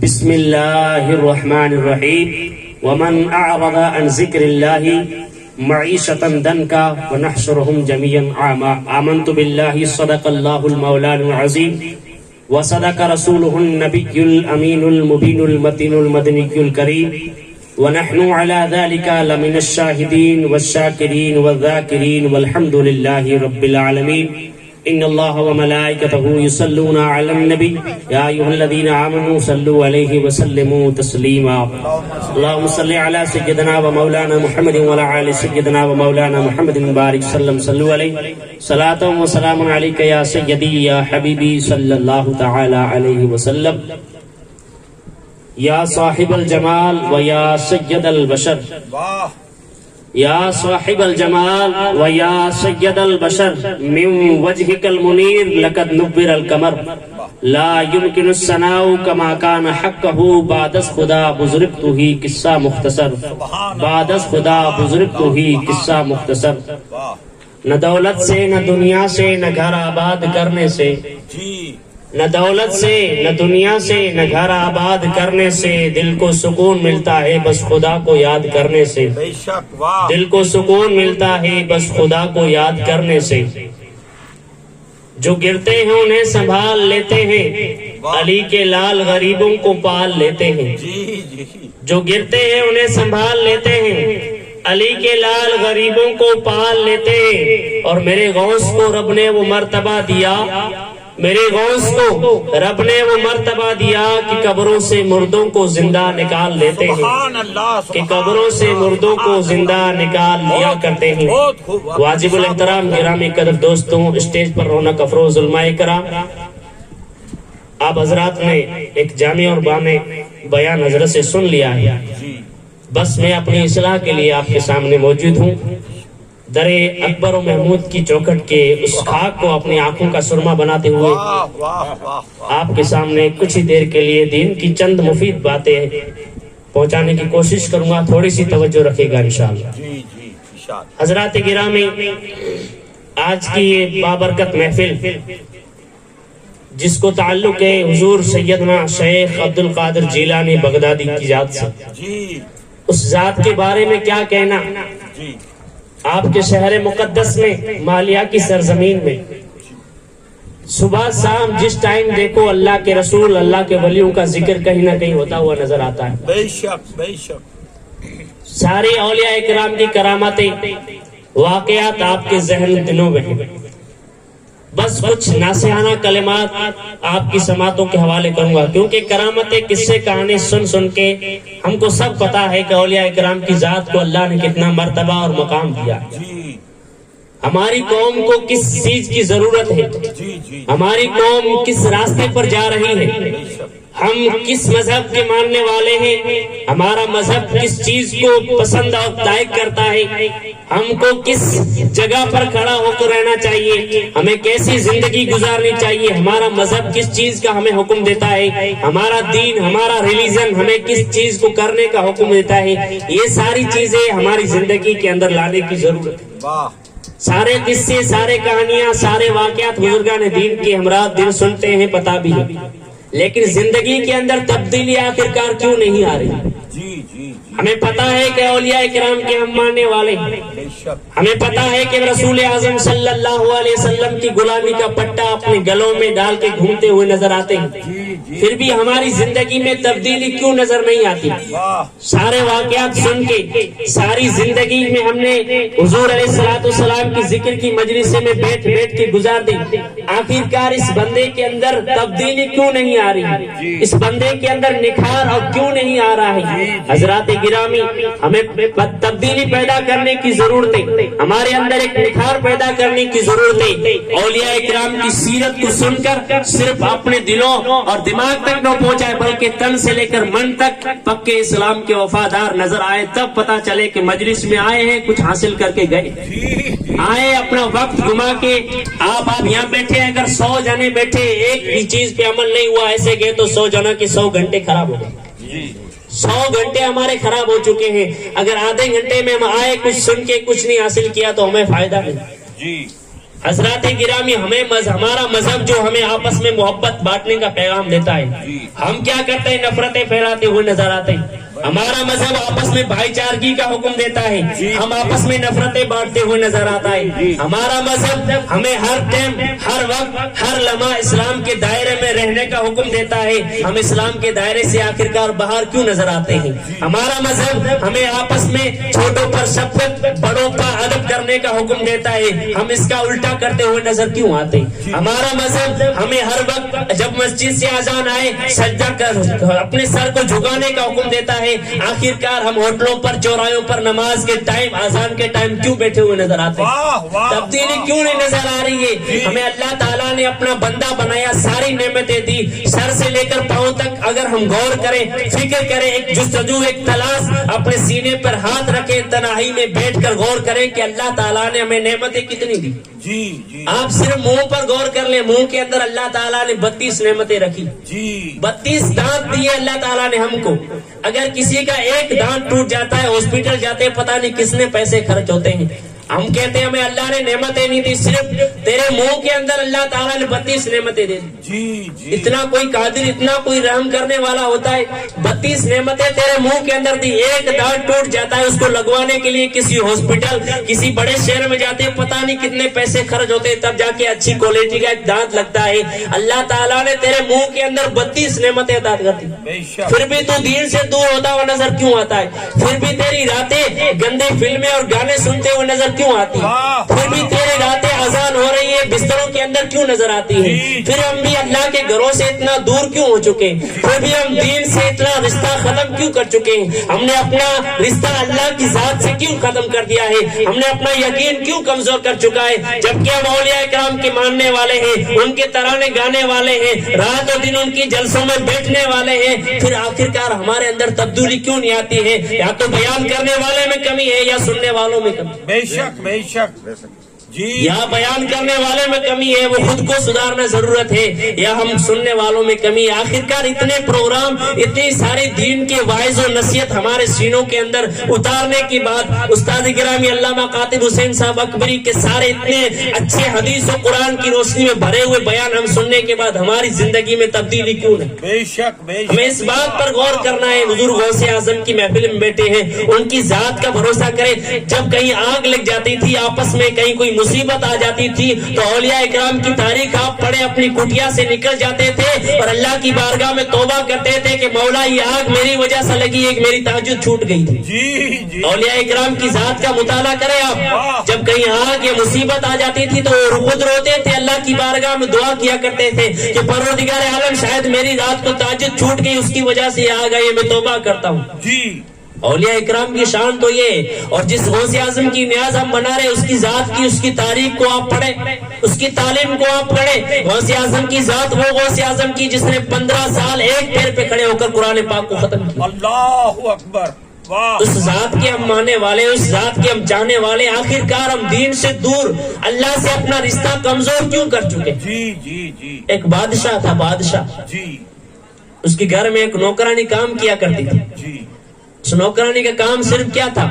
بسم اللہ الرحمن الرحیم ومن اعرض عن ذکر اللہ معیشتا دنکا ونحشرهم جميعا عاما آمنت باللہ صدق اللہ المولان العظیم وصدق رسوله النبی الامین المبین المتین المدنی الکریم ونحن على ذلك لمن الشاہدین والشاکرین والذاکرین والحمد للہ رب العالمین ان اللہ وملائکتہ یصلون علی النبی یا ایھا الذین آمنوا صلوا علیہ وسلموا تسلیما اللہم صلی علی سیدنا و مولانا محمد وعلی آل سیدنا و مولانا محمد بارک وسلم صلوا علیہ صلاۃ و سلام علیک یا سیدی یا حبیبی صلی اللہ تعالی علیہ وسلم یا صاحب الجمال و یا سید البشر یا صاحب الجمال و یا سید البشر من وجهك المنیر لقد نور القمر لا يمكن الثناء كما كان حقه بعد از خدا بزرگ تو ہی قصہ مختصر بعد از خدا بزرگ تو ہی قصہ مختصر نہ دولت سے نہ دنیا سے نہ گھر آباد کرنے سے نہ دولت سے نہ دنیا سے نہ گھر آباد کرنے سے دل کو سکون ملتا ہے بس خدا کو یاد کرنے سے دل کو سکون ملتا ہے بس خدا کو یاد کرنے سے جو گرتے ہیں انہیں سنبھال لیتے ہیں علی کے لال غریبوں کو پال لیتے ہیں جو گرتے ہیں انہیں سنبھال لیتے ہیں علی کے لال غریبوں کو پال لیتے ہیں اور میرے غوث کو رب نے وہ مرتبہ دیا میرے غوث کو رب نے وہ مرتبہ دیا کہ قبروں سے مردوں کو زندہ نکال لیتے ہیں کہ قبروں سے مردوں کو زندہ نکال لیا کرتے ہیں واجب الاحترام گرامی قدر دوستوں، اسٹیج پر رونق افروز علماء کرام، آپ حضرات نے ایک جامع اور بامع بیان حضرت سے سن لیا ہے، بس میں اپنی اصلاح کے لیے آپ کے سامنے موجود ہوں۔ در اکبر و محمود کی چوکھٹ کے اس خاک کو اپنی آنکھوں کا سرما بناتے ہوئے آپ کے سامنے کچھ ہی دیر کے لیے دین کی چند مفید باتیں پہنچانے کی کوشش کروں گا، تھوڑی سی توجہ رکھے گا انشاءاللہ۔ حضرات گرامی، آج کی یہ بابرکت محفل جس کو تعلق ہے حضور سیدنا شیخ عبد القادر جیلانی بغدادی کی ذات سے، اس ذات کے بارے میں کیا کہنا؟ آپ کے شہر مقدس میں، مالیہ کی سرزمین میں، صبح شام جس ٹائم دیکھو اللہ کے رسول، اللہ کے ولیوں کا ذکر کہیں نہ کہیں ہوتا ہوا نظر آتا ہے۔ بے شک بے شک سارے اولیاء کرام کی کرامتیں، واقعات آپ کے ذہن دلوں میں ہیں۔ بس کچھ ناصحانہ کلمات آپ کی سماعتوں کے حوالے کروں گا، کیونکہ کرامتیں قصے کہانی سن سن کے ہم کو سب پتا ہے کہ اولیاء کرام کی ذات کو اللہ نے کتنا مرتبہ اور مقام دیا ہے۔ ہماری قوم کو کس چیز کی ضرورت ہے، ہماری قوم کس راستے پر جا رہی ہے، ہم کس مذہب کے ماننے والے ہیں، ہمارا مذہب کس چیز کو پسند اور لائق کرتا ہے، ہم کو کس جگہ پر کھڑا ہو کر رہنا چاہیے، ہمیں کیسی زندگی گزارنی چاہیے، ہمارا مذہب کس چیز کا ہمیں حکم دیتا ہے، ہمارا دین، ہمارا ریلیجن ہمیں کس چیز کو کرنے کا حکم دیتا ہے، یہ ساری چیزیں ہماری زندگی کے اندر لانے کی ضرورت ہے۔ سارے قصے، سارے کہانیاں، سارے واقعات بزرگان دین کے ہمراہ دل سنتے ہیں، پتا بھی ہے، لیکن زندگی کے اندر تبدیلی آخرکار کیوں نہیں آ رہی؟ ہمیں پتا ہے کہ اولیاء کرام کے ہم ماننے والے ہیں، ہمیں پتا ہے کہ رسول اعظم صلی اللہ علیہ وسلم کی غلامی کا پٹا اپنے گلوں میں ڈال کے گھومتے ہوئے نظر آتے ہیں، پھر بھی ہماری زندگی میں تبدیلی کیوں نظر نہیں آتی؟ سارے واقعات سن کے ساری زندگی میں ہم نے حضور علیہ الصلوۃ والسلام کی ذکر کی مجلس میں بیٹھ بیٹھ کے گزار دی، آخرکار اس بندے کے اندر تبدیلی کیوں نہیں آ رہی؟ اس بندے کے اندر نکھار اور کیوں نہیں آ رہا ہے؟ حضرات گرامی، ہمیں تبدیلی پیدا کرنے کی ضرورت ہے، ہمارے اندر ایک نکھار پیدا کرنے کی ضرورت ہے۔ اولیاء کرام کی سیرت کو سن کر صرف اپنے دلوں اور دماغ تک نہ پہنچائے، بلکہ تن سے لے کر من تک پکے اسلام کے وفادار نظر آئے، تب پتا چلے کہ مجلس میں آئے ہیں کچھ حاصل کر کے گئے، آئے اپنا وقت گما کے۔ آپ یہاں بیٹھے، اگر 100 جنے بیٹھے ایک بھی چیز پہ عمل نہیں ہوا، ایسے گئے تو 100 جنوں کے 100 گھنٹے خراب ہو گئے، 100 گھنٹے ہمارے خراب ہو چکے ہیں۔ اگر آدھے گھنٹے میں ہم آئے، کچھ سن کے کچھ نہیں حاصل کیا تو ہمیں فائدہ نہیں۔ حضرات گرامی، ہمارا مذہب جو ہمیں آپس میں محبت بانٹنے کا پیغام دیتا ہے، ہم کیا کرتے ہیں؟ نفرتیں پھیلاتے ہوئے نظر آتے ہیں۔ ہمارا مذہب آپس میں بھائی چارگی کا حکم دیتا ہے، ہم آپس میں نفرتیں بانٹتے ہوئے نظر آتا ہے۔ ہمارا مذہب ہمیں ہر ٹائم، ہر وقت، ہر لمحہ اسلام کے دائرے میں رہنے کا حکم دیتا ہے، ہم اسلام کے دائرے سے آخرکار باہر کیوں نظر آتے ہیں؟ ہمارا مذہب ہمیں آپس میں چھوٹوں پر شفقت، بڑوں پر ادب کرنے کا حکم دیتا ہے، ہم اس کا الٹا کرتے ہوئے نظر کیوں آتے ہیں؟ ہمارا مذہب ہمیں ہر وقت جب مسجد سے اذان آئے سجدہ کر اپنے سر کو جھکانے کا حکم دیتا ہے، آخرکار ہم ہوٹلوں پر، چوراہوں پر نماز کے ٹائم، اذان کے ٹائم کیوں بیٹھے ہوئے نظر آتے ہیں؟ تبدیلی کیوں نہیں نظر آ رہی ہے؟ ہمیں اللہ تعالیٰ نے اپنا بندہ بنایا، ساری نعمتیں دی، سر سے لے کر پاؤں تک اگر ہم غور کریں، فکر کریں، ایک جستجو، ایک تلاش، اپنے سینے پر ہاتھ رکھیں، تنہائی میں بیٹھ کر غور کریں کہ اللہ تعالیٰ نے ہمیں نعمتیں کتنی دی۔ آپ صرف منہ پر غور کر لیں، منہ کے اندر اللہ تعالیٰ نے 32 نعمتیں رکھی، 32 دانت دیے اللہ تعالیٰ نے ہم کو۔ اگر کسی کا ایک دانت ٹوٹ جاتا ہے، ہاسپٹل جاتے ہیں، پتہ نہیں کس نے پیسے خرچ ہوتے ہیں۔ ہم کہتے ہیں ہمیں اللہ نے نعمتیں نہیں دی، صرف تیرے منہ کے اندر اللہ تعالیٰ نے 32 نعمتیں دے دی۔ اتنا کوئی قادر، اتنا کوئی رحم کرنے والا ہوتا ہے؟ 32 نعمتیں تیرے منہ کے اندر دی، ایک دانت ٹوٹ جاتا ہے، اس کو لگوانے کے لیے کسی ہاسپٹل، کسی بڑے شہر میں جاتے ہیں، پتہ نہیں کتنے پیسے خرچ ہوتے ہیں، تب جا کے اچھی کوالٹی کا ایک دانت لگتا ہے۔ اللہ تعالیٰ نے تیرے منہ کے اندر 32 نعمتیں عطا کر دی، پھر بھی تو دین سے دور ہوتا ہوا نظر کیوں آتا ہے؟ پھر بھی تیری راتیں گندی فلمیں اور گانے سنتے ہوئے نظر کیوں آتی ہے؟ پھر بھی تیرے راتیں اذان ہو رہی ہے، بستروں کے اندر کیوں نظر آتی ہے؟ پھر ہم بھی اللہ کے گھروں سے اتنا دور کیوں ہو چکے ہیں؟ پھر بھی ہم دین سے اتنا رشتہ ختم کیوں کر چکے ہیں؟ ہم نے اپنا رشتہ اللہ کی ذات سے کیوں ختم کر دیا ہے؟ ہم نے اپنا یقین کیوں کمزور کر چکا ہے؟ جبکہ ہم اولیاء کرام کے ماننے والے ہیں، ان کے ترانے گانے والے ہیں، رات اور دن ان کی جلسوں میں بیٹھنے والے ہیں، پھر آخرکار ہمارے اندر تبدیلی کیوں نہیں آتی ہے؟ یا تو بیان کرنے والے میں کمی ہے یا سننے والوں میں کمی۔ بے شک بے شک یا بیان کرنے والے میں کمی ہے، وہ خود کو سدھارنا ضرورت ہے، یا ہم سننے والوں میں کمی ہے۔ آخرکار اتنے پروگرام، اتنی ساری دین کے واعظ و نصیحت ہمارے سینوں کے اندر اتارنے کی بات، استاد گرامی علامہ قاتب حسین صاحب اکبری کے سارے اتنے اچھے حدیث و قرآن کی روشنی میں بھرے ہوئے بیان ہم سننے کے بعد ہماری زندگی میں تبدیلی کیوں نہیں؟ بے شک بے شک ہمیں اس بات پر غور کرنا ہے۔ حضور غوث اعظم کی محفل میں بیٹھے ہیں، ان کی ذات کا بھروسہ کریں۔ جب کہیں آگ لگ جاتی تھی آپس میں، کہیں کوئی مصیبت آ جاتی تھی، تو اولیاء اکرام کی تاریخ آپ پڑھے، اپنی کٹیا سے نکل جاتے تھے اور اللہ کی بارگاہ میں توبہ کرتے تھے کہ مولا یہ آگ میری وجہ سے لگی، ایک میری تہجد چھوٹ گئی تھی۔ اولیاء اکرام کی ذات کا مطالعہ کریں آپ، جب کہیں آگ یا مصیبت آ جاتی تھی تو وہ خود روتے تھے، اللہ کی بارگاہ میں دعا کیا کرتے تھے کہ پروردگار عالم شاید میری رات کو تہجد چھوٹ گئی، اس کی وجہ سے آ گئی، میں توبہ کرتا ہوں۔ اولیاء اکرام کی شان تو یہ، اور جس غوث اعظم کی نیاز ہم بنا رہے، اس کی ذات کی، اس کی تاریخ کو آپ پڑھیں، اس کی تعلیم کو آپ پڑھیں۔ غوث اعظم کی ذات وہ غوث اعظم کی جس نے 15 سال ایک پیر پہ کھڑے ہو کر قرآن پاک کو ختم کیا۔ اللہ اکبر، اس ذات کے ہم ماننے والے، اس ذات کے ہم چاہنے والے، آخرکار ہم دین سے دور، اللہ سے اپنا رشتہ کمزور کیوں کر چکے؟ ایک بادشاہ تھا، بادشاہ، اس کے گھر میں ایک نوکرانی کام کیا کرتی تھی۔ اس نوکرانی کا کام صرف کیا تھا؟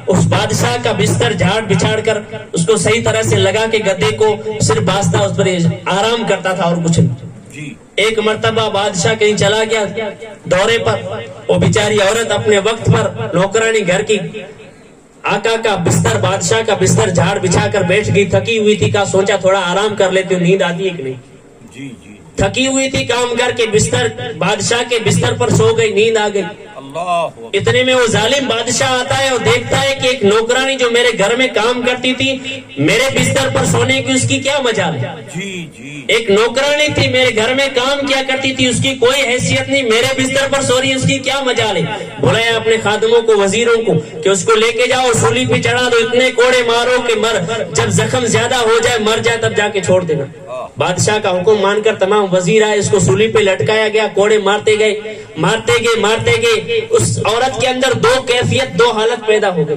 اس بادشاہ کا بستر جھاڑ بچھاڑ کر اس کو صحیح طرح سے لگا کے گدے کو صرف باستا، اس پر آرام کرتا تھا اور کچھ نہیں۔ ایک مرتبہ بادشاہ کہیں چلا گیا دورے پر، وہ بیچاری عورت اپنے وقت پر نوکرانی گھر کی آقا کا بستر، بادشاہ کا بستر جھاڑ بچھا کر بیٹھ گئی، تھکی ہوئی تھی، کہا سوچا تھوڑا آرام کر لیتی ہوں، نیند آتی ہے کہ نہیں؟ تھکی ہوئی تھی کام کر کے، بستر بادشاہ کے بستر پر سو گئی، نیند آ گئی۔ اتنے میں وہ ظالم بادشاہ آتا ہے اور دیکھتا ہے کہ ایک نوکرانی جو میرے گھر میں کام کرتی تھی، میرے بستر پر سونے کی اس کی کیا مجال ہے؟ ایک نوکرانی تھی میرے گھر میں کام کیا کرتی تھی، اس کی کوئی حیثیت نہیں، میرے بستر پر سو رہی ہے، اس کی کیا مجال ہے؟ بلایا اپنے خادموں کو، وزیروں کو کہ اس کو لے کے جاؤ، سولی پہ چڑھا دو، اتنے کوڑے مارو کہ جب زخم زیادہ ہو جائے، مر جائے، تب جا کے چھوڑ دینا۔ بادشاہ کا حکم مان کر تمام وزیر آئے، اس کو سولی پہ لٹکایا گیا، کوڑے مارتے گئے، مارتے گئے، مارتے گئے۔ اس عورت کے اندر دو کیفیت، دو حالت پیدا ہو گئی،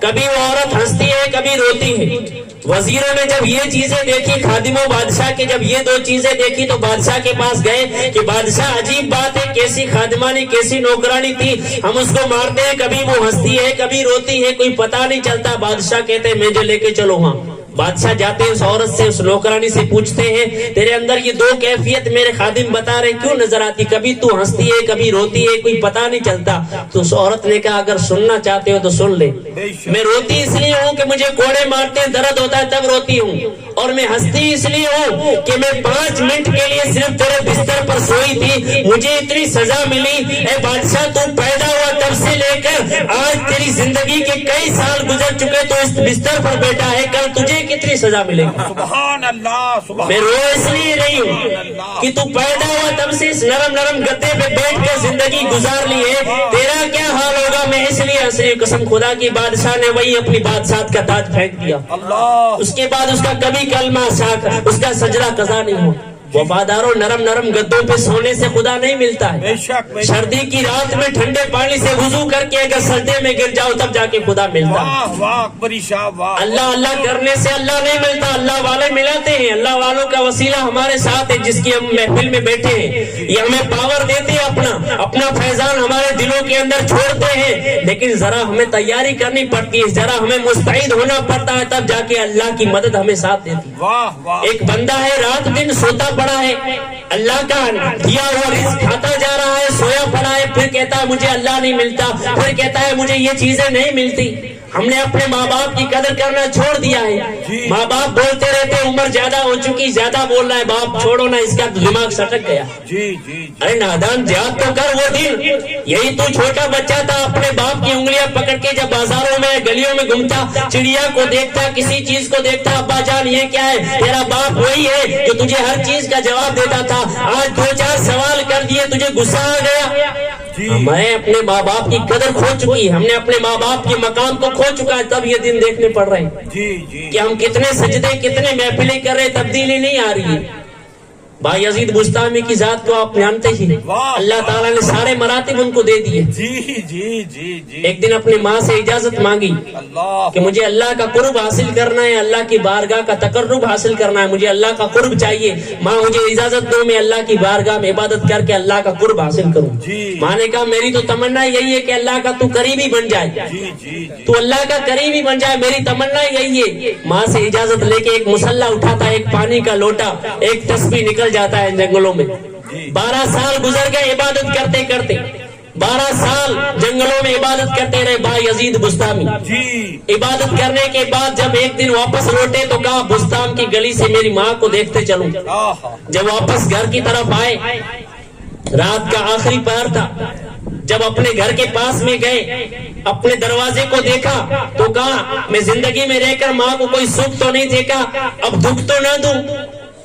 کبھی وہ عورت ہنستی ہے، کبھی روتی ہے۔ وزیروں نے جب یہ چیزیں دیکھی، خادموں بادشاہ کے جب یہ دو چیزیں دیکھی تو بادشاہ کے پاس گئے کہ بادشاہ عجیب بات ہے، کیسی خادمانی، کیسی نوکرانی تھی، ہم اس کو مارتے ہیں، کبھی وہ ہنستی ہے، کبھی روتی ہے، کوئی پتہ نہیں چلتا۔ بادشاہ کہتے ہیں مجھے لے کے چلو، ہاں بادشاہ جاتے ہیں اس عورت سے، اس نوکرانی سے پوچھتے ہیں تیرے اندر یہ دو کیفیت میرے خادم بتا رہے کیوں نظر آتی، کبھی تو ہنستی ہے کبھی روتی ہے، کوئی پتہ نہیں چلتا. تو اس عورت نے کہا اگر سننا چاہتے ہو تو سن لے، میں روتی اس لیے ہوں کہ مجھے کوڑے مارتے ہیں، درد ہوتا ہے تب روتی ہوں، اور میں ہنستی اس لیے ہوں کہ میں 5 منٹ کے لیے صرف تیرے بستر پر سوئی تھی، مجھے اتنی سزا ملی. اے بادشاہ تو پیدا ہوا تب سے لے کر آج تیری زندگی کے کئی سال گزر چکے، تو اس بستر پر بیٹھا ہے، کل تجھے کتنی سزا ملے گی. سبحان اللہ سبحان میں رو اس لیے رہی ہوں کہ تو پیدا ہوا تب سے اس نرم نرم گدے پہ بیٹھ کر زندگی گزار لی ہے، تیرا کیا حال ہوگا. میں اس لیے ہنس رہی ہوں. قسم خدا کی بادشاہ نے وہی اپنی بادشاہت کا تاج پھینک دیا. اللہ. اس کے بعد اس کا کبھی کلمہ اس کا سجدہ قضا نہیں ہو. وفاداروں نرم نرم گدوں پہ سونے سے خدا نہیں ملتا ہے. بے شک بے شک. سردی کی رات میں ٹھنڈے پانی سے وضو کر کے اگر سجدے میں گر جاؤ تب جا کے خدا ملتا ہے. واہ واہ اکبری شاہ واہ. اللہ اللہ کرنے سے اللہ نہیں ملتا، اللہ والے ملاتے ہیں. اللہ والوں کا وسیلہ ہمارے ساتھ ہے جس کی ہم محفل میں بیٹھے ہیں، یہ ہمیں پاور دیتے ہیں، اپنا فیضان ہمارے دلوں کے اندر چھوڑتے ہیں. لیکن ذرا ہمیں تیاری کرنی پڑتی ہے، ذرا ہمیں مستعد ہونا پڑتا ہے، تب جا کے اللہ کی مدد ہمیں ساتھ دیتی ہے. واہ واہ. ایک بندہ ہے رات دن سوتا پڑا ہے، اللہ کا دیا ہوا رزق کھاتا جا رہا ہے، سویا پڑا ہے، پھر کہتا ہے مجھے اللہ نہیں ملتا، پھر کہتا ہے مجھے یہ چیزیں نہیں ملتی. ہم نے اپنے ماں باپ کی قدر کرنا چھوڑ دیا ہے. ماں باپ بولتے رہتے عمر زیادہ ہو چکی، زیادہ بول رہا ہے، باپ چھوڑو نا، اس کا دماغ سٹک گیا. جی جی. ارے نادان یاد تو کر وہ دن، یہی تو چھوٹا بچہ تھا، اپنے باپ کی انگلیاں پکڑ کے جب بازاروں میں گلیوں میں گھومتا، چڑیا کو دیکھتا، کسی چیز کو دیکھتا، ابا جان یہ کیا ہے، تیرا باپ وہی ہے جو تجھے ہر چیز کا جواب دیتا تھا. آج 2-4 سوال کر دیے تجھے غصہ آ گیا. میں اپنے ماں باپ کی قدر کھو چکی، ہم نے اپنے ماں باپ کے مقام کو کھو چکا ہے، تب یہ دن دیکھنے پڑ رہے ہیں جی جی. کہ ہم کتنے سجدے کتنے محفلیں کر رہے، تبدیلی نہیں آ رہی ہے. بھائی یزید بستامی کی ذات کو آپ جانتے ہی، اللہ تعالیٰ نے سارے مراتب ان کو دے دیے. جی جی جی جی. ایک دن اپنی ماں سے اجازت مانگی اللہ. کہ مجھے اللہ کا قرب حاصل کرنا ہے، اللہ کی بارگاہ کا تقرب حاصل کرنا ہے، مجھے اللہ کا قرب چاہیے. ماں مجھے اجازت دو، میں اللہ کی بارگاہ میں عبادت کر کے اللہ کا قرب حاصل کروں. ماں نے کہا میری تو تمنا یہی ہے کہ اللہ کا تو قریبی بن جائے، جی جی. تو اللہ کا قریبی بن جائے، میری تمنا یہی ہے. ماں سے اجازت لے کے ایک مسلح اٹھاتا، ایک پانی کا لوٹا، ایک تسبیح نکل جاتا ہے جنگلوں میں. 12 سال گزر گئے عبادت کرتے کرتے، 12 سال جنگلوں میں عبادت کرتے رہے بھائی یزید بستامی. عبادت کرنے کے بعد جب ایک دن واپس لوٹے تو کہا بستام کی گلی سے میری ماں کو دیکھتے چلوں. جب واپس گھر کی طرف آئے، رات کا آخری پہر تھا، جب اپنے گھر کے پاس میں گئے، اپنے دروازے کو دیکھا تو کہا میں زندگی میں رہ کر ماں کو کوئی سکھ تو نہیں دیکھا، اب دکھ تو نہ دوں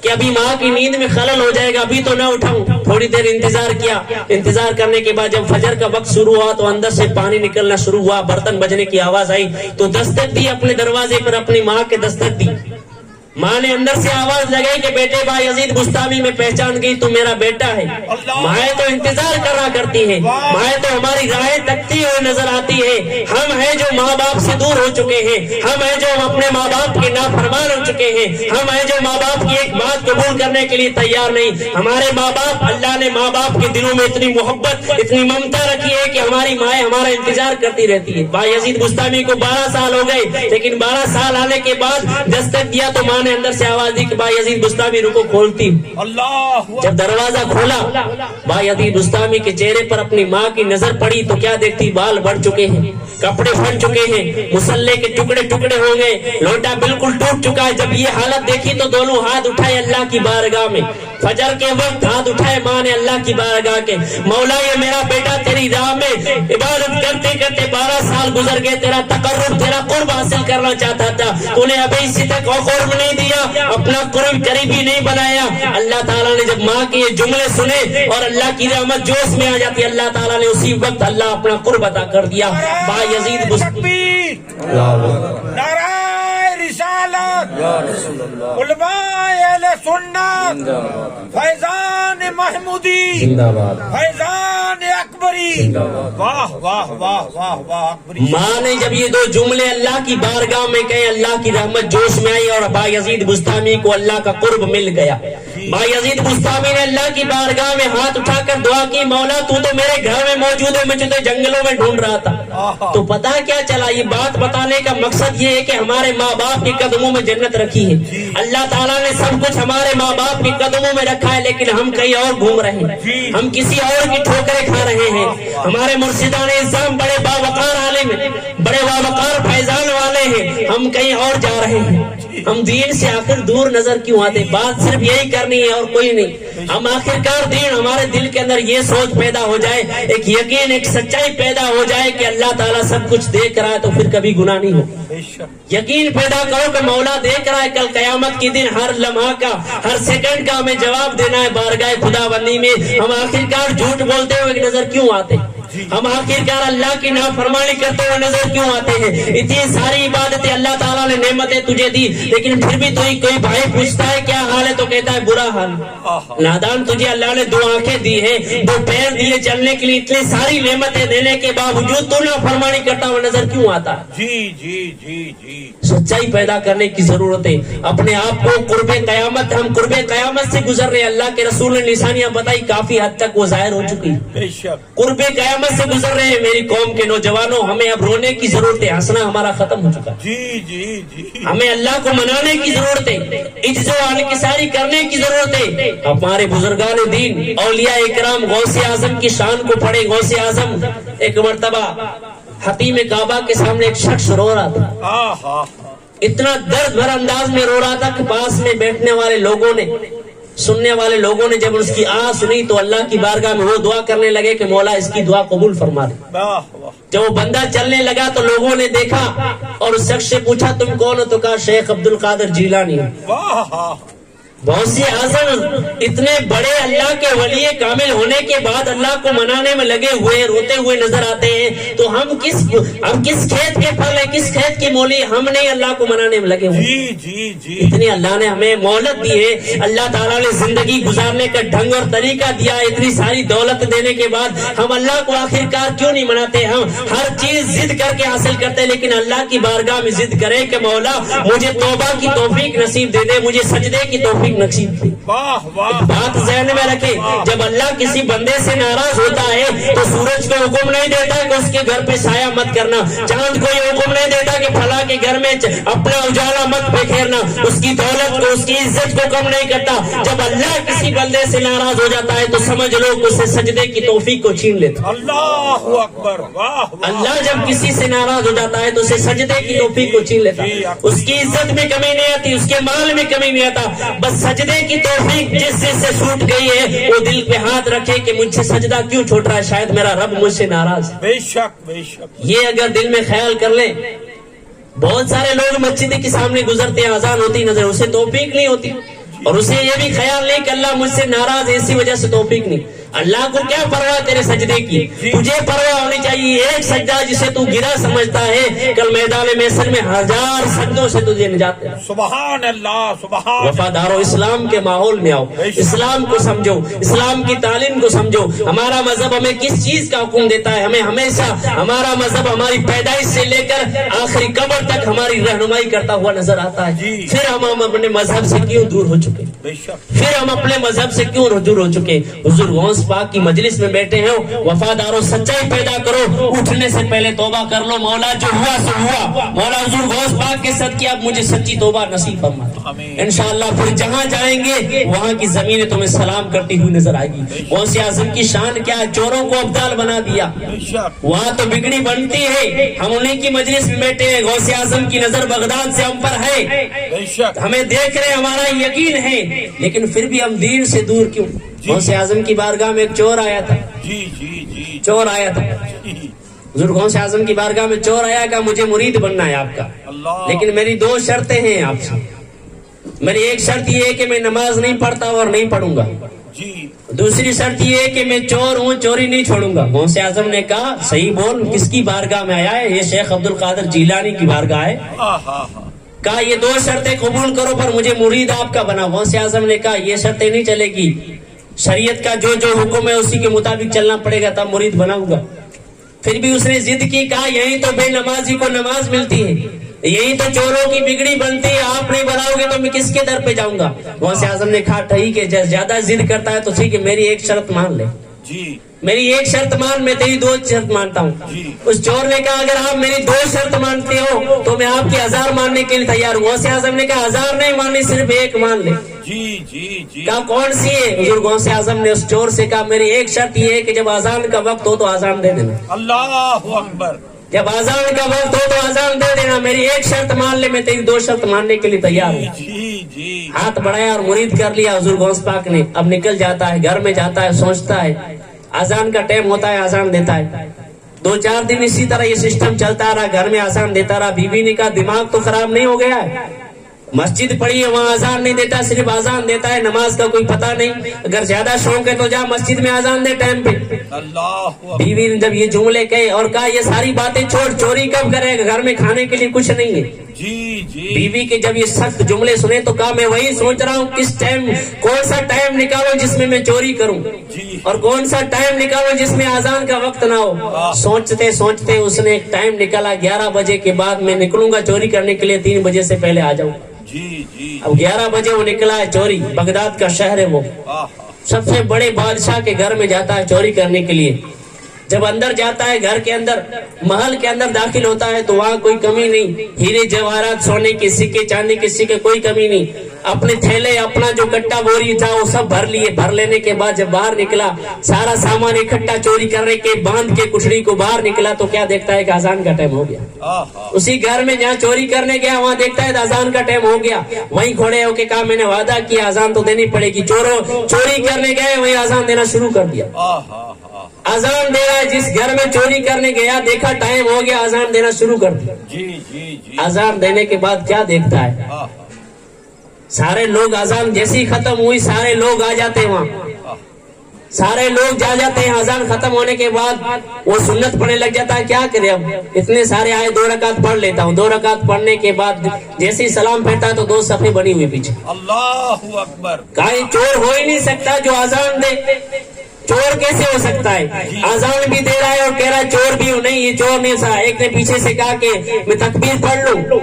کہ ابھی ماں کی نیند میں خلل ہو جائے گا، ابھی تو نہ اٹھاؤں. تھوڑی دیر انتظار کیا، انتظار کرنے کے بعد جب فجر کا وقت شروع ہوا تو اندر سے پانی نکلنا شروع ہوا، برتن بجنے کی آواز آئی تو دستک دی، اپنے دروازے پر اپنی ماں کے دستک دی. ماں نے اندر سے آواز لگائی کہ بیٹے بھائی یزید بستامی میں پہچان گئی تو میرا بیٹا ہے. مائیں تو انتظار کرا کرتی ہے، مائیں تو ہماری راہیں تکتی ہوئے نظر آتی ہے. ہم ہیں جو ماں باپ سے دور ہو چکے ہیں، ہم ہیں جو اپنے ماں باپ کے نافرمان ہو چکے ہیں، ہم ہیں جو ماں باپ کی ایک بات قبول کرنے کے لیے تیار نہیں. ہمارے ماں باپ، اللہ نے ماں باپ کے دلوں میں اتنی محبت اتنی ممتا رکھی ہے کہ ہماری مائیں ہمارا انتظار کرتی رہتی ہے. بھائی یزید بستامی کو 12 سال ہو گئے، لیکن 12 سال آنے کے بعد دستک دیا تو ماں نے اندر سے آواز دی کہ بھائی یزید بستامی رکو، کھولتی. جب دروازہ کھولا، بھائی یزید بستامی کے چہرے پر اپنی ماں کی نظر پڑی تو کیا دیکھتی، بال بڑھ چکے ہیں، کپڑے پھٹ چکے ہیں، مسلح کے ٹکڑے ٹکڑے ہو گئے، لوٹا بالکل ٹوٹ چکا ہے. جب یہ حالت دیکھی تو دونوں ہاتھ اٹھائے اللہ کی بارگاہ میں. فجر کے وقت ہاتھ اٹھائے ماں نے اللہ کی بارگاہ کے، مولا یہ میرا بیٹا تیری راہ میں عبادت کرتے کرتے 12 سال گزر گئے، تیرا تقرب تیرا قرب حاصل کرنا چاہتا تھا، تو نے ابھی اسی تک قرب نہیں دیا، اپنا قرب قریبی نہیں بنایا. اللہ تعالیٰ نے جب ماں کے یہ جملے سنے اور اللہ کی رحمت جوش میں آ جاتی، اللہ تعالیٰ نے اسی وقت اللہ اپنا قرب عطا کر دیا. بھائی یزید رسالت، علماء اہل سنت، فیضان محمودی، فیضان اکبری. واہ واہ واہ واہ واہ اکبری. ماں نے جب یہ 2 جملے اللہ کی بارگاہ میں کہے، اللہ کی رحمت جوش میں آئی اور بھائی یزید بستامی کو اللہ کا قرب مل گیا. بایزید بستامی نے اللہ کی بارگاہ میں ہاتھ اٹھا کر دعا کی، مولا تو میرے گھر میں موجود ہے، میں تجھے جنگلوں میں ڈھونڈ رہا تھا۔ تو پتا کیا چلا، یہ بات بتانے کا مقصد یہ ہے کہ ہمارے ماں باپ کے قدموں میں جنت رکھی ہے۔ اللہ تعالیٰ نے سب کچھ ہمارے ماں باپ کے قدموں میں رکھا ہے، لیکن ہم کہیں اور گھوم رہے ہیں، ہم کسی اور کی ٹھوکریں کھا رہے ہیں۔ ہمارے مرشدان اعظم بڑے باوقار عالم ہیں، بڑے باوقار فیضان والے ہیں، ہم کہیں اور جا رہے ہیں۔ ہم دین سے آخر دور نظر کیوں آتے؟ بات صرف یہی کرنی ہے اور کوئی نہیں۔ ہم آخرکار دین، ہمارے دل کے اندر یہ سوچ پیدا ہو جائے، ایک یقین، ایک سچائی پیدا ہو جائے کہ اللہ تعالیٰ سب کچھ دیکھ رہا ہے، تو پھر کبھی گناہ نہیں ہو۔ یقین پیدا کرو کہ مولا دیکھ رہا ہے، کل قیامت کے دن ہر لمحہ کا، ہر سیکنڈ کا ہمیں جواب دینا ہے بارگاہ خدا بندی میں۔ ہم آخرکار جھوٹ بولتے ہوئے نظر کیوں آتے؟ ہم آخرکار اللہ کی نافرمانی کرتے ہوئے نظر کیوں آتے ہیں؟ اتنی ساری عبادتیں اللہ تعالیٰ نے نعمتیں تجھے دی، لیکن پھر بھی کوئی بھائی پوچھتا ہے کیا حال ہے تو کہتا ہے برا حال۔ نادان، تجھے اللہ نے 2 آنکھیں دی ہے، 2 پیر دیے چلنے کے لیے، اتنی ساری نعمتیں دینے کے باوجود تو نافرمانی کرتا ہوا نظر کیوں آتا؟ سچائی پیدا کرنے کی ضرورت ہے۔ اپنے آپ کو قرب قیامت، ہم قرب قیامت سے گزر رہے ہیں۔ اللہ کے رسول نے نشانیاں بتائی، کافی حد تک وہ ظاہر ہو چکی۔ قرب قیامت سے گزر رہے ہیں میری قوم کے نوجوانوں، ہمیں اب رونے کی ضرورت ہے، ہنسنا ہمارا ختم ہو چکا۔ ہمیں اللہ کو منانے کی ضرورت ہے، عجز و انکساری کرنے کی ضرورت ہے۔ ہمارے بزرگان دین، اولیاء اکرام، غوث اعظم کی شان کو پڑھے۔ غوث اعظم ایک مرتبہ حتیم کعبہ کے سامنے ایک شخص رو رہا تھا، اتنا درد بھر انداز میں رو رہا تھا کہ پاس میں بیٹھنے والے لوگوں نے، سننے والے لوگوں نے جب اس کی آواز سنی تو اللہ کی بارگاہ میں وہ دعا کرنے لگے کہ مولا اس کی دعا قبول فرما دے۔ جب وہ بندہ چلنے لگا تو لوگوں نے دیکھا اور اس شخص سے پوچھا تم کون ہو؟ تو کہا شیخ عبد القادر جیلانی۔ غوث اعظم اتنے بڑے اللہ کے ولی کامل ہونے کے بعد اللہ کو منانے میں لگے ہوئے، روتے ہوئے نظر آتے ہیں، تو ہم کس کھیت کے پھل ہیں، کس کھیت کی مولی؟ ہم نہیں اللہ کو منانے میں لگے ہوئے۔ اتنی اللہ نے ہمیں مہلت دی ہے، اللہ تعالیٰ نے زندگی گزارنے کا ڈھنگ اور طریقہ دیا ہے، اتنی ساری دولت دینے کے بعد ہم اللہ کو آخرکار کیوں نہیں مناتے؟ ہم ہر چیز ضد کر کے حاصل کرتے ہیں، لیکن اللہ کی بارگاہ میں ضد کریں کہ مولا مجھے توبہ کی توفیق نصیب دے دے، مجھے سجدے کی توفیق نصیب تھی۔ بات ذہن میں رکھے، جب اللہ کسی بندے سے ناراض ہوتا ہے تو سورج کو حکم نہیں دیتا کہ اس کے گھر پہ سایہ مت کرنا، چاند کو یہ حکم نہیں دیتا کہ فلاں کے گھر میں اپنا اجالا مت بکھیرنا، اس کی دولت کو، اس کی عزت کو کم نہیں کرتا۔ جب اللہ کسی بندے سے ناراض ہو جاتا ہے تو سمجھ لو کہ اسے سجدے کی توفیق کو چھین لیتا۔ اللہ اکبر۔ اللہ جب کسی سے ناراض ہو جاتا ہے تو اسے سجدے کی توفیق کو چھین لیتا، اس کی عزت میں کمی نہیں آتی، اس کے مال میں کمی نہیں آتا، بس سجدے کی توفیق جس سے چھوٹ گئی ہے وہ دل پہ ہاتھ رکھے کہ مجھ سے سجدہ کیوں چھوٹ رہا ہے، شاید میرا رب مجھ سے ناراض ہے۔ بے شک بے شک، یہ اگر دل میں خیال کر لیں۔ بہت سارے لوگ مسجد کے سامنے گزرتے ہیں، اذان ہوتی نظر، اسے توفیق نہیں ہوتی، اور اسے یہ بھی خیال نہیں کہ اللہ مجھ سے ناراض ہے، اسی وجہ سے توفیق نہیں۔ اللہ کو کیا پرواہ تیرے سجدے کی؟ تجھے پرواہ ہونی چاہیے ایک سجدہ جسے تو گرا سمجھتا ہے، کل میدان محشر میں 1000 سجدوں سے تجھے نجات دے۔ سبحان اللہ، سبحان۔ وفادارو، اسلام کے ماحول میں آؤ، اسلام کو سمجھو، اسلام کی تعلیم کو سمجھو۔ ہمارا مذہب ہمیں کس چیز کا حکم دیتا ہے؟ ہمیں ہمیشہ ہمارا مذہب ہماری پیدائش سے لے کر آخری قبر تک ہماری رہنمائی کرتا ہوا نظر آتا ہے۔ پھر ہم اپنے مذہب سے کیوں دور ہو چکے؟ پھر ہم اپنے مذہب سے کیوں دور ہو چکے؟ حضور غوث پاک کی مجلس میں بیٹھے ہیں، وفاداروں سچائی پیدا کرو، اٹھنے سے پہلے توبہ کر لو، مولا جو ہوا سو ہوا، مولا حضور غوث پاک کے صدقے اب مجھے سچی توبہ نصیب فرما۔ انشاءاللہ پھر جہاں جائیں گے وہاں کی زمینیں تمہیں سلام کرتی ہوئی نظر آئے گی۔ غوث اعظم کی شان کیا ہے؟ چوروں کو ابدال بنا دیا، وہاں تو بگڑی بنتی ہے، ہم انہیں کی مجلس میں بیٹھے ہیں۔ غوث اعظم کی نظر بغداد سے ہم پر ہے، ہمیں دیکھ رہے، ہمارا یقین ہے، لیکن پھر بھی ہم دین سے دور کیوں؟ غوث اعظم کی بارگاہ میں ایک چور آیا تھا، چور آیا تھا، حضور غوث اعظم کی بارگاہ میں چور آیا کہ مجھے مرید بننا ہے آپ کا، لیکن میری 2 شرطیں ہیں آپ سے۔ میری ایک شرط یہ ہے کہ میں نماز نہیں پڑھتا اور نہیں پڑھوں گا، دوسری شرط یہ ہے کہ میں چور ہوں، چوری نہیں چھوڑوں گا۔ غوث اعظم نے کہا صحیح بول، کس کی بارگاہ میں آیا ہے؟ یہ شیخ عبد القادر جیلانی کی بارگاہ ہے۔ کہا یہ 2 شرطیں قبول کرو پر مجھے مرید آپ کا بنا۔ غوث اعظم نے کہا یہ شرطیں نہیں چلے گی، شریعت کا جو جو حکم ہے اسی کے مطابق چلنا پڑے گا تب مرید بناؤں گا۔ پھر بھی اس نے ضد کی، کہا یہیں تو بے نمازی کو نماز ملتی ہے، یہی تو چوروں کی بگڑی بنتی ہے، آپ نہیں بناؤ گے تو میں کس کے در پہ جاؤں گا؟ غوث اعظم نے کہا ٹھیک ہے، زیادہ ضد کرتا ہے تو ٹھیک ہے، میری ایک شرط مان لے، جی میری ایک شرط مان، میں تیری 2 شرط مانتا ہوں۔ اس چور نے کہا اگر آپ میری 2 شرط مانتے ہو تو میں آپ کی 1000 ماننے کے لیے تیار ہوں۔ غوث اعظم نے کہا 1000 نہیں ماننی، صرف 1 مان لے۔ جی جی جی کہا کون سی ہے؟ حضور غوث اعظم نے اس چور سے کہا میری ایک شرط یہ ہے کہ جب اذان کا وقت ہو تو اذان دے دینا، اللہ اکبر، جب اذان کا وقت ہو تو اذان دے دینا، میری ایک شرط مان لے، میں تیری 2 شرط ماننے کے لیے تیار ہوں۔ جی جی ہاتھ بڑھایا اور مرید کر لیا حضور غوث پاک نے۔ اب نکل جاتا ہے، گھر میں جاتا ہے، سوچتا ہے، اذان کا ٹائم ہوتا ہے، اذان دیتا ہے۔ 2-4 دن اسی طرح یہ سسٹم چلتا رہا، گھر میں اذان دیتا رہا۔ بیوی نے کہا دماغ تو خراب نہیں ہو گیا ہے؟ مسجد پڑھی ہے، وہاں اذان نہیں دیتا، صرف اذان دیتا ہے، نماز کا کوئی پتہ نہیں۔ اگر زیادہ شوق ہے تو جا مسجد میں اذان دے ٹائم پہ۔ اللہ بیوی نے جب یہ جملے کہے اور کہا یہ ساری باتیں چھوڑ، چوری کب کرے گا، گھر میں کھانے کے لیے کچھ نہیں ہے۔ جی جی بیوی کے جب یہ سخت جملے سنے تو کہا میں وہی سوچ رہا ہوں کس ٹائم، کون سا ٹائم نکالوں جس میں میں چوری کروں، جی اور کون سا ٹائم نکالوں جس میں اذان کا وقت نہ ہو۔ سوچتے سوچتے اس نے ایک ٹائم نکالا، 11 بجے کے بعد میں نکلوں گا چوری کرنے کے لیے، 3 بجے سے پہلے آ جاؤں۔ جی جی اب 11 بجے وہ نکلا ہے چوری، بغداد کا شہر ہے وہ، سب سے بڑے بادشاہ کے گھر میں جاتا ہے چوری کرنے کے لیے۔ جب اندر جاتا ہے، گھر کے اندر، محل کے اندر داخل ہوتا ہے تو وہاں کوئی کمی نہیں، ہیرے جواہرات، سونے کے سکے، چاندی کے سکے، کوئی کمی نہیں۔ اپنے تھیلے، اپنا جو کٹا بوری تھا وہ سب بھر لیے۔ بھر لینے کے بعد جب باہر نکلا، سارا سامان اکٹھا چوری کرنے کے باندھ کے کچھڑی کو باہر نکلا تو کیا دیکھتا ہے کہ اذان کا ٹائم ہو گیا۔ اسی گھر میں جہاں چوری کرنے گیا وہاں دیکھتا ہے اذان کا ٹائم ہو گیا۔ وہیں کھڑے ہو کے کہا میں نے وعدہ کیا اذان تو دینی پڑے گی۔ چوری کرنے گئے وہیں اذان دینا شروع کر دیا۔ اذان دے رہا ہے، جس گھر میں چوری کرنے گیا دیکھا ٹائم ہو گیا، اذان دینا شروع کر دیا۔ جی جی جی اذان دینے کے بعد کیا دیکھتا ہے، سارے لوگ، اذان جیسی ختم ہوئی سارے لوگ آ جاتے ہیں وہاں، سارے لوگ جا جاتے ہیں۔ اذان ختم ہونے کے بعد وہ سنت پڑھنے لگ جاتا ہے، کیا کرے اب اتنے سارے آئے، 2 رکعت پڑھ لیتا ہوں۔ 2 رکعت پڑھنے کے بعد جیسے ہی سلام پھیرتا ہے تو 2 صفیں بنی ہوئی پیچھے۔ اللہ اکبر، کہا یہ چور ہو ہی نہیں سکتا جو اذان دے، چور کیسے ہو سکتا ہے؟ اذان بھی دے رہا ہے اور کہہ رہا ہے چور بھی ہوں۔ نہیں، یہ چور نہیں تھا۔ ایک نے پیچھے سے کہا کہ میں تکبیر پڑھ لوں۔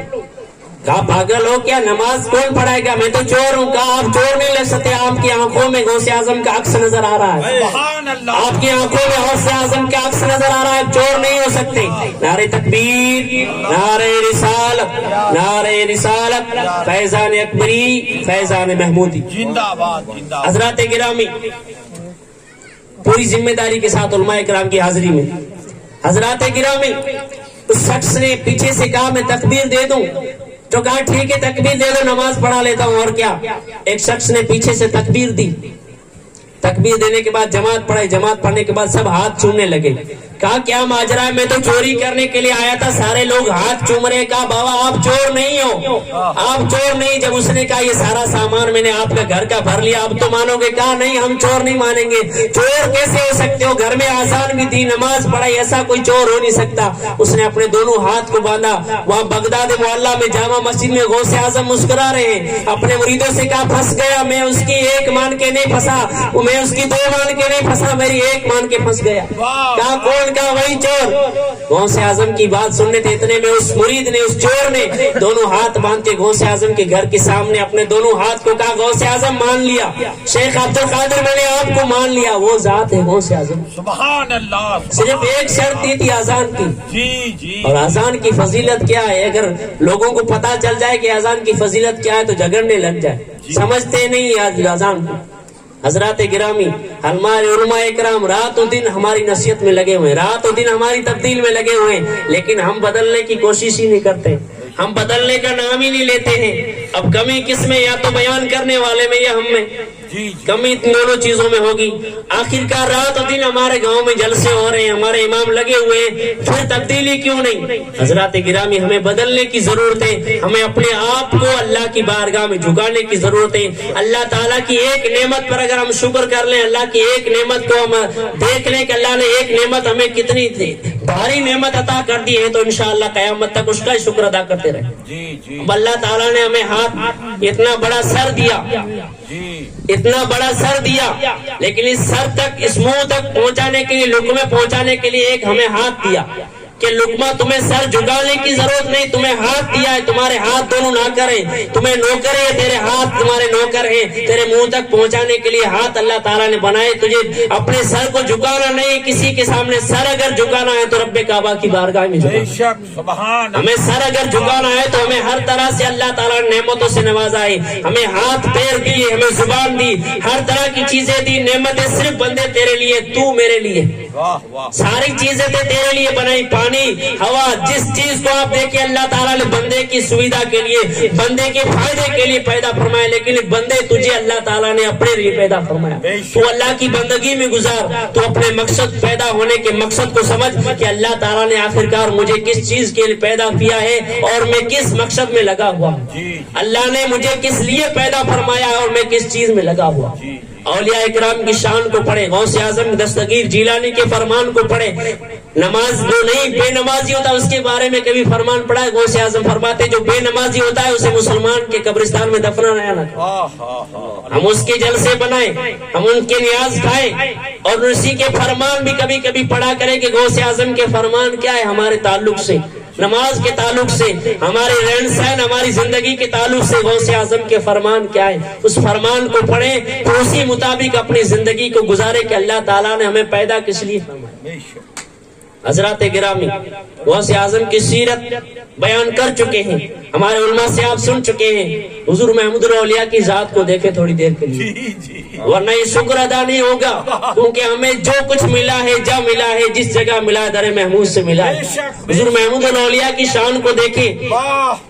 کہا پاگل ہو کیا، نماز کون پڑھائے گا، میں تو چور ہوں۔ کہا آپ چور نہیں لگ سکتے، آپ کی آنکھوں میں غوث اعظم کا عکس نظر آ رہا ہے، سبحان اللہ، آپ کی آنکھوں میں غوث اعظم کا عکس نظر آ رہا ہے، چور نہیں ہو سکتے۔ نعرہ تکبیر، نعرہ رسالت، نعرہ رسالت، فیضان اکبری، فیضان محمودی۔ زندہ باد، زندہ باد۔ حضرات گرامی، پوری ذمہ داری کے ساتھ علماء کرام کی حاضری میں، حضرات گرامی، اس شخص نے پیچھے سے کہا میں تکبیر دے دوں، تو کہا ٹھیک ہے تکبیر دے دو، نماز پڑھا لیتا ہوں اور کیا۔ ایک شخص نے پیچھے سے تکبیر دی، تکبیر دینے کے بعد جماعت پڑھائی، جماعت پڑھنے کے بعد سب ہاتھ چومنے لگے۔ کہا کیا ماجرا ہے، میں تو چوری کرنے کے لیے آیا تھا، سارے لوگ ہاتھ چوم رہے۔ کہا بابا آپ چور نہیں ہو، آپ چور نہیں۔ جب اس نے کہا یہ سارا سامان میں نے آپ کا گھر کا بھر لیا، اب تو مانو گے؟ کہا نہیں، ہم چور نہیں مانیں گے۔ چور کیسے ہو سکتے ہو، گھر میں اذان بھی دی، نماز پڑھائی، ایسا کوئی چور ہو نہیں سکتا۔ اس نے اپنے دونوں ہاتھ کو باندھا۔ وہاں بغداد معلیٰ میں جامع مسجد میں غوث اعظم مسکرا رہے ہیں، اپنے مریدوں سے کہا پھنس گیا، میں اس کی 1 مان کے نہیں پھنسا، میں اس کی 2 مان کے نہیں پھنسا، میری 1 مان کے پھنس گیا۔ کہا کون؟ کہا وہی چور۔ غوث اعظم کی بات سننے تھے اتنے میں اس مرید نے، اس چور نے دونوں ہاتھ باندھ کے غوث اعظم کے گھر کے سامنے اپنے دونوں ہاتھ کو کہا غوث اعظم مان لیا، شیخ عبد القادر میں نے آپ کو مان لیا، وہ ذات ہے غوث اعظم۔ سبحان اللہ، صرف ایک شرط دی تھی اذان کی، جی جی، اور اذان کی فضیلت کیا ہے، اگر لوگوں کو پتا چل جائے کہ اذان کی فضیلت کیا ہے تو جھگڑنے لگ جائے، سمجھتے نہیں اذان کو۔ حضرات گرامی، ہمارے علماء اکرام رات و دن ہماری نصیحت میں لگے ہوئے ہیں، رات و دن ہماری تبدیل میں لگے ہوئے ہیں، لیکن ہم بدلنے کی کوشش ہی نہیں کرتے، ہم بدلنے کا نام ہی نہیں لیتے ہیں۔ اب کمی کس میں، یا تو بیان کرنے والے میں یا ہم میں، کمی دونوں چیزوں میں ہوگی۔ آخر کار رات و دن ہمارے گاؤں میں جلسے ہو رہے ہیں، ہمارے امام لگے ہوئے ہیں، پھر تبدیلی کیوں نہیں؟ حضرات گرامی، ہمیں بدلنے کی ضرورت ہے، ہمیں اپنے آپ کو اللہ کی بارگاہ میں جھکانے کی ضرورت ہے۔ اللہ تعالیٰ کی ایک نعمت پر اگر ہم شکر کر لیں، اللہ کی ایک نعمت کو ہم دیکھ لیں کہ اللہ نے ایک نعمت ہمیں کتنی بھاری نعمت عطا کر دی ہے، تو انشاءاللہ قیامت تک اس کا شکر ادا کرتے رہیں۔ اب اللہ تعالیٰ نے ہمیں ہاتھ، اتنا بڑا سر دیا، اتنا بڑا سر دیا، لیکن اس سر تک، اس منہ تک پہنچانے کے لیے، لقمے پہنچانے کے لیے ایک ہمیں ہاتھ دیا۔ کہ لقمہ تمہیں سر جھکانے کی ضرورت نہیں، تمہیں ہاتھ دیا ہے، تمہارے ہاتھ دونوں نہ کریں، تمہیں نوکر ہے، تیرے ہاتھ تمہارے نوکر ہیں، تیرے منہ تک پہنچانے کے لیے ہاتھ اللہ تعالیٰ نے بنائے، تجھے اپنے سر کو جھکانا نہیں، کسی کے سامنے سر اگر جھکانا ہے تو رب کعبہ کی بارگاہ میں بے جھکانا۔ شک سبحان ہمیں سر اگر جھکانا ہے تو ہمیں ہر طرح سے اللہ تعالیٰ نے نعمتوں سے نوازا ہے، ہمیں ہاتھ پیر دیے، ہمیں زبان دی، ہر طرح کی چیزیں دی، نعمتیں صرف بندے تیرے لیے، تو میرے لیے، واہ واہ ساری چیزیں تیرے لیے بنائی، پانی ہوا، جس چیز کو آپ دیکھیں اللہ تعالیٰ نے بندے کی سویدھا کے لیے، بندے کے فائدے کے لیے پیدا فرمایا، لیکن بندے تجھے اللہ تعالیٰ نے اپنے لیے پیدا فرمایا۔ تو اللہ کی بندگی میں گزار، تو اپنے مقصد پیدا ہونے کے مقصد کو سمجھ کہ اللہ تعالیٰ نے آخرکار مجھے کس چیز کے لیے پیدا کیا ہے اور میں کس مقصد میں لگا ہوا ہوں، اللہ نے مجھے کس لیے پیدا فرمایا ہے اور میں کس چیز میں لگا ہوا ہوں۔ اولیاء اکرام کی شان کو پڑھے، غوث اعظم دستگیر جیلانی کے فرمان کو پڑھے، نماز جو نہیں بے نمازی ہوتا اس کے بارے میں کبھی فرمان پڑھا ہے؟ غوث اعظم فرماتے جو بے نمازی ہوتا ہے اسے مسلمان کے قبرستان میں دفنانا نہ کریں، ہم اس کے جلسے بنائیں، ہم ان کے نیاز کھائیں اور اسی کے فرمان بھی کبھی کبھی پڑھا کریں کہ غوث اعظم کے فرمان کیا ہے ہمارے تعلق سے، نماز کے تعلق سے، ہمارے رہن سہن، ہماری زندگی کے تعلق سے غوث اعظم کے فرمان کیا ہے، اس فرمان کو پڑھیں تو اسی مطابق اپنی زندگی کو گزارے کہ اللہ تعالیٰ نے ہمیں پیدا کس لیے فرمایا۔ حضرات گرامی، غوث اعظم کی سیرت بیان کر چکے ہیں، ہمارے علماء سے آپ سن چکے ہیں، حضور محمود الاولیاء کی ذات کو دیکھیں تھوڑی دیر کے لیے، ورنہ یہ شکر ادا نہیں ہوگا، کیونکہ ہمیں جو کچھ ملا ہے، جب ملا ہے، جس جگہ ملا ہے، در محمود سے ملا ہے۔ حضور محمود الاولیاء کی شان کو دیکھیں،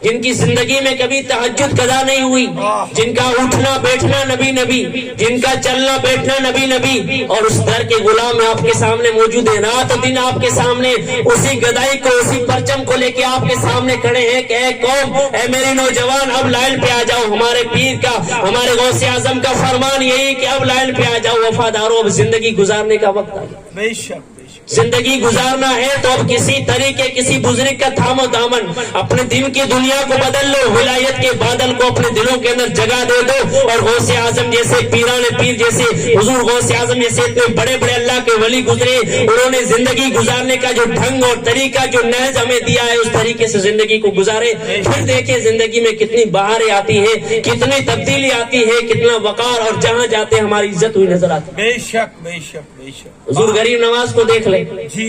جن کی زندگی میں کبھی تہجد قضا نہیں ہوئی، جن کا اٹھنا بیٹھنا نبی نبی، جن کا چلنا بیٹھنا نبی نبی، اور اس در کے غلام آپ کے سامنے موجود ہیں، رات دن آپ کے سامنے اسی گدائی کو، اسی پرچم کو لے کے آپ کے سامنے کھڑے ہیں کہ اے قوم، اے میری نوجوان، اب لائن پہ آ جاؤ، ہمارے پیر کا، ہمارے غوث اعظم کا فرمان یہی کہ اب لائن پہ آ جاؤ وفاداروں، اب زندگی گزارنے کا وقت آ گیا۔ بے شک زندگی گزارنا ہے تو اب کسی طریقے، کسی بزرگ کا تھامو دامن، اپنے دن کی دنیا کو بدل لو، ولایت کے بادل کو اپنے دلوں کے اندر جگہ دے دو، اور غوث اعظم جیسے پیران پیر جیسے حضور غوث اعظم جیسے اتنے بڑے بڑے اللہ کے ولی گزرے، انہوں نے زندگی گزارنے کا جو ڈھنگ اور طریقہ، جو نہج ہمیں دیا ہے، اس طریقے سے زندگی کو گزارے، پھر دیکھیں زندگی میں کتنی بہاریں آتی ہے، کتنی تبدیلی آتی ہے، کتنا وقار، اور جہاں جاتے ہماری عزت ہوئی نظر آتی ہے۔ بے شک بے شک بے شک۔ حضور غریب نواز کو دیکھ لیں، جی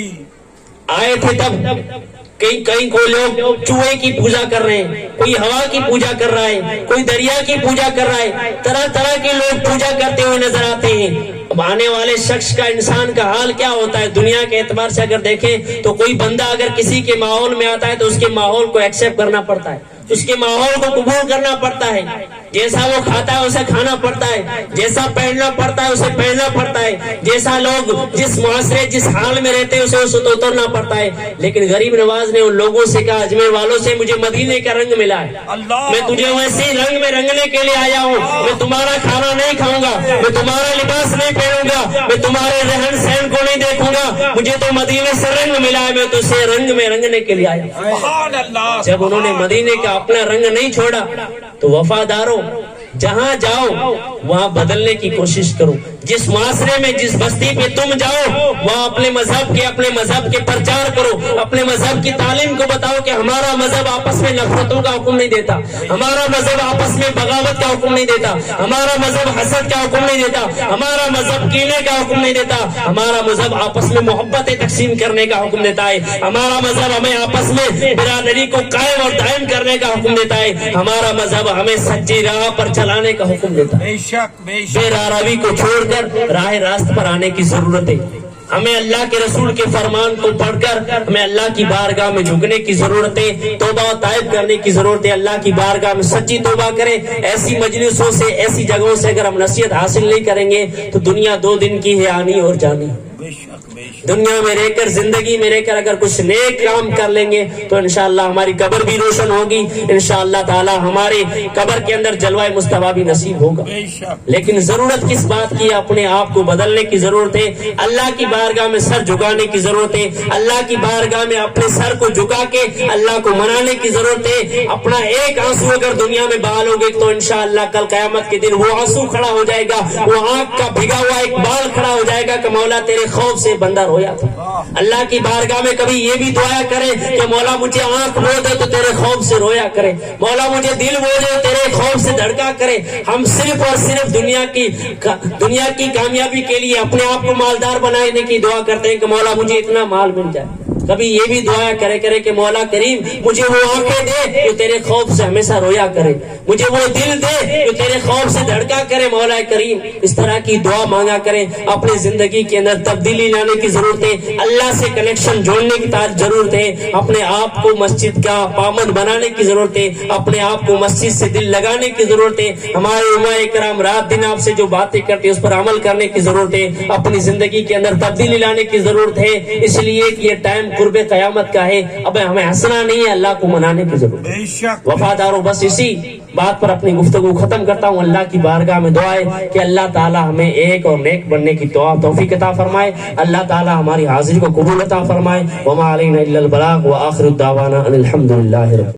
آئے تھے تب کئی کو لوگ چوہے کی پوجا کر رہے ہیں، کوئی ہوا کی پوجا کر رہا ہے، کوئی دریا کی پوجا کر رہا ہے، طرح طرح کے لوگ پوجا کرتے ہوئے نظر آتے ہیں۔ اب آنے والے شخص کا، انسان کا حال کیا ہوتا ہے دنیا کے اعتبار سے اگر دیکھیں تو کوئی بندہ اگر کسی کے ماحول میں آتا ہے تو اس کے ماحول کو ایکسپٹ کرنا پڑتا ہے، اس کے ماحول کو قبول کرنا پڑتا ہے، جیسا وہ کھاتا ہے اسے کھانا پڑتا ہے، جیسا پہننا پڑتا ہے اسے پہننا پڑتا ہے، جیسا لوگ جس معاشرے جس حال میں رہتے ہیں اسے تو اترنا پڑتا ہے۔ لیکن غریب نواز نے ان لوگوں سے کہا، اجمیر والوں سے، مجھے مدینے کا رنگ ملا ہے، میں تجھے ویسے ہی رنگ میں رنگنے کے لیے آیا ہوں، میں تمہارا کھانا نہیں کھاؤں گا، میں تمہارا لباس نہیں پہنوں گا، میں تمہارے رہن سہن کو نہیں دیکھوں گا، مجھے تو مدینے سے رنگ ملا ہے، میں تو اسے رنگ میں رنگنے کے لیے آیا ہوں۔ سبحان اللہ۔ جب انہوں نے مدینے کا اپنا رنگ نہیں چھوڑا تو وفاداروں، جہاں جاؤ وہاں بدلنے کی کوشش کرو، جس معاشرے میں جس بستی پہ تم جاؤ وہاں اپنے مذہب کے پرچار کرو، اپنے مذہب کی تعلیم کو بتاؤ کہ ہمارا مذہب آپس میں نفرتوں کا حکم نہیں دیتا، ہمارا مذہب آپس میں بغاوت کا حکم نہیں دیتا، ہمارا مذہب حسد کا حکم نہیں دیتا، ہمارا مذہب کینے کا حکم نہیں دیتا، ہمارا مذہب آپس میں محبتیں تقسیم کرنے کا حکم دیتا ہے، ہمارا مذہب ہمیں آپس میں برادری کو قائم اور دائم کرنے کا حکم دیتا ہے، ہمارا مذہب ہمیں سچی راہ پر چلانے کا حکم دیتا ہے۔ بے شک بے شک۔ بے راروی کو چھوڑ کر راہ راست پر آنے کی ضرورت ہے، ہمیں اللہ کے رسول کے فرمان کو پڑھ کر ہمیں اللہ کی بارگاہ میں جھکنے کی ضرورت ہے، توبہ و تائب کرنے کی ضرورت ہے، اللہ کی بارگاہ میں سچی توبہ کریں۔ ایسی مجلسوں سے، ایسی جگہوں سے اگر ہم نصیحت حاصل نہیں کریں گے تو دنیا دو دن کی ہے، آنی اور جانی۔ بے شک بے شک۔ دنیا میں رہ کر، زندگی میں رہ کر اگر کچھ نیک کام کر لیں گے تو انشاءاللہ ہماری قبر بھی روشن ہوگی، انشاءاللہ تعالی ہماری قبر کے اندر جلوہ مصطفیٰ بھی نصیب ہوگا۔ بے شک۔ لیکن ضرورت کس بات کی؟ اپنے آپ کو بدلنے کی ضرورت ہے، اللہ کی بارگاہ میں سر جھکانے کی ضرورت ہے، اللہ کی بارگاہ میں اپنے سر کو جھکا کے اللہ کو منانے کی ضرورت ہے۔ اپنا ایک آنسو اگر دنیا میں بہالو گے تو انشاءاللہ کل قیامت کے دن وہ آنسو کھڑا ہو جائے گا، وہ آنکھ کا بھگا ہوا ایک بال کھڑا ہو جائے گا کہ مولا تیرے خوف سے بندہ رویا تھا۔ اللہ کی بارگاہ میں کبھی یہ بھی دعا کرے کہ مولا مجھے آنکھ بو دے تو تیرے خوف سے رویا کرے، مولا مجھے دل بو دے تیرے خوف سے دھڑکا کرے۔ ہم صرف اور صرف دنیا کی کامیابی کے لیے اپنے آپ کو مالدار بنانے کی دعا کرتے ہیں کہ مولا مجھے اتنا مال مل جائے۔ کبھی یہ بھی دعا کرے کہ مولا کریم مجھے وہ آنکھیں دے جو تیرے خوف سے ہمیشہ رویا کرے، مجھے وہ دل دے جو تیرے خوف سے دھڑکا کرے مولا کریم۔ اس طرح کی دعا مانگا کریں۔ اپنی زندگی کے اندر تبدیلی لانے کی ضرورت ہے، اللہ سے کنیکشن جوڑنے کی ضرورت ہے، اپنے آپ کو مسجد کا پابند بنانے کی ضرورت ہے، اپنے آپ کو مسجد سے دل لگانے کی ضرورت ہے۔ ہمارے علماء کرام رات دن آپ سے جو باتیں کرتے ہیں اس پر عمل کرنے کی ضرورت ہے، اپنی زندگی کے اندر تبدیلی لانے کی ضرورت ہے، اس لیے کہ یہ ٹائم قرب قیامت کا ہے۔ اب ہمیں ہنسنا نہیں ہے، اللہ کو منانے کی ضرورت ہے۔ وفاداروں، بس اسی بات پر اپنی گفتگو ختم کرتا ہوں۔ اللہ کی بارگاہ میں دعا ہے کہ اللہ تعالی ہمیں ایک اور نیک بننے کی توفیق عطا فرمائے، اللہ تعالی ہماری حاضری کو قبول عطا فرمائے۔ وما علینا الا البلاغ وآخر الدعوانا ان الحمد للہ رب